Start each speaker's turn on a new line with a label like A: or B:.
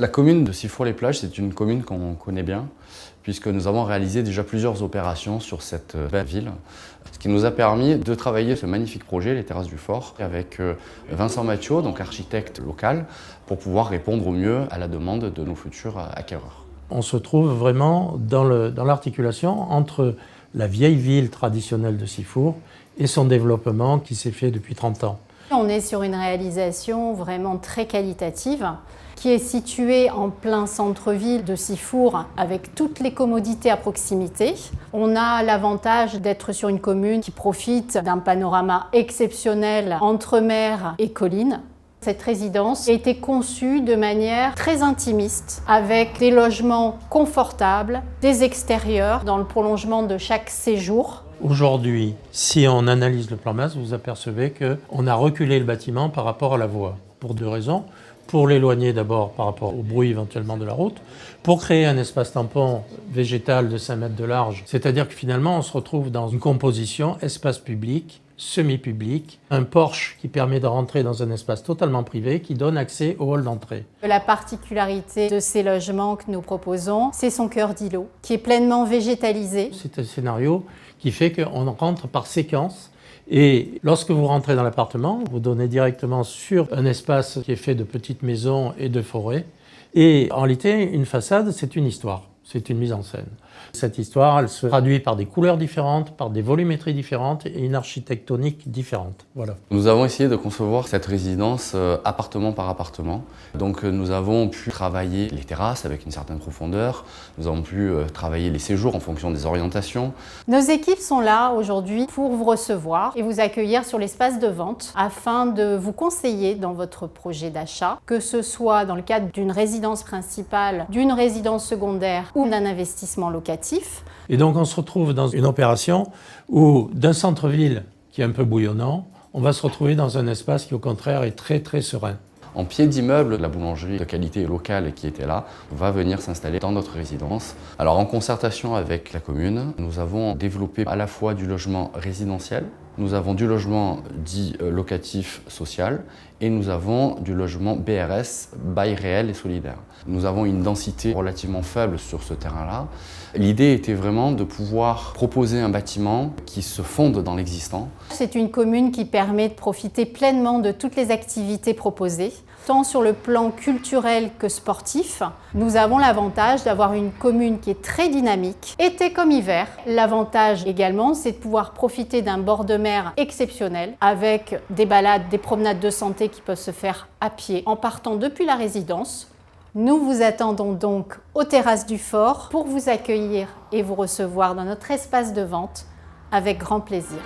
A: La commune de Sifour-les-Plages, c'est une commune qu'on connaît bien, puisque nous avons réalisé déjà plusieurs opérations sur cette belle ville, ce qui nous a permis de travailler ce magnifique projet, les Terrasses du Fort, avec Vincent Mathieu, donc architecte local, pour pouvoir répondre au mieux à la demande de nos futurs acquéreurs.
B: On se trouve vraiment dans l'articulation entre la vieille ville traditionnelle de Sifour et son développement qui s'est fait depuis 30 ans.
C: On est sur une réalisation vraiment très qualitative qui est située en plein centre-ville de Sifour avec toutes les commodités à proximité. On a l'avantage d'être sur une commune qui profite d'un panorama exceptionnel entre mer et collines. Cette résidence a été conçue de manière très intimiste, avec des logements confortables, des extérieurs dans le prolongement de chaque séjour.
B: Aujourd'hui, si on analyse le plan masse, vous apercevez qu'on a reculé le bâtiment par rapport à la voie, pour deux raisons. Pour l'éloigner d'abord par rapport au bruit éventuellement de la route, pour créer un espace tampon végétal de 5 mètres de large. C'est-à-dire que finalement, on se retrouve dans une composition espace public, semi-public, un porche qui permet de rentrer dans un espace totalement privé qui donne accès au hall d'entrée.
C: La particularité de ces logements que nous proposons, c'est son cœur d'îlot, qui est pleinement végétalisé.
B: C'est un scénario qui fait qu'on rentre par séquence. Et lorsque vous rentrez dans l'appartement, vous donnez directement sur un espace qui est fait de petites maisons et de forêts. Et en réalité, une façade, c'est une histoire, c'est une mise en scène. Cette histoire, elle se traduit par des couleurs différentes, par des volumétries différentes et une architectonique différente. Voilà.
A: Nous avons essayé de concevoir cette résidence appartement par appartement. Donc nous avons pu travailler les terrasses avec une certaine profondeur. Nous avons pu travailler les séjours en fonction des orientations.
C: Nos équipes sont là aujourd'hui pour vous recevoir et vous accueillir sur l'espace de vente afin de vous conseiller dans votre projet d'achat, que ce soit dans le cadre d'une résidence principale, d'une résidence secondaire ou d'un investissement locatif.
B: Et donc on se retrouve dans une opération où d'un centre-ville qui est un peu bouillonnant, on va se retrouver dans un espace qui au contraire est très très serein.
A: En pied d'immeuble, la boulangerie de qualité locale qui était là va venir s'installer dans notre résidence. Alors en concertation avec la commune, nous avons développé à la fois du logement résidentiel, nous avons du logement dit locatif social et nous avons du logement BRS, bail réel et solidaire. Nous avons une densité relativement faible sur ce terrain-là. L'idée était vraiment de pouvoir proposer un bâtiment qui se fonde dans l'existant.
C: C'est une commune qui permet de profiter pleinement de toutes les activités proposées, tant sur le plan culturel que sportif. Nous avons l'avantage d'avoir une commune qui est très dynamique, été comme hiver. L'avantage également, c'est de pouvoir profiter d'un bord de mer exceptionnel, avec des balades, des promenades de santé qui peuvent se faire à pied en partant depuis la résidence. Nous vous attendons donc aux Terrasses du Fort pour vous accueillir et vous recevoir dans notre espace de vente avec grand plaisir.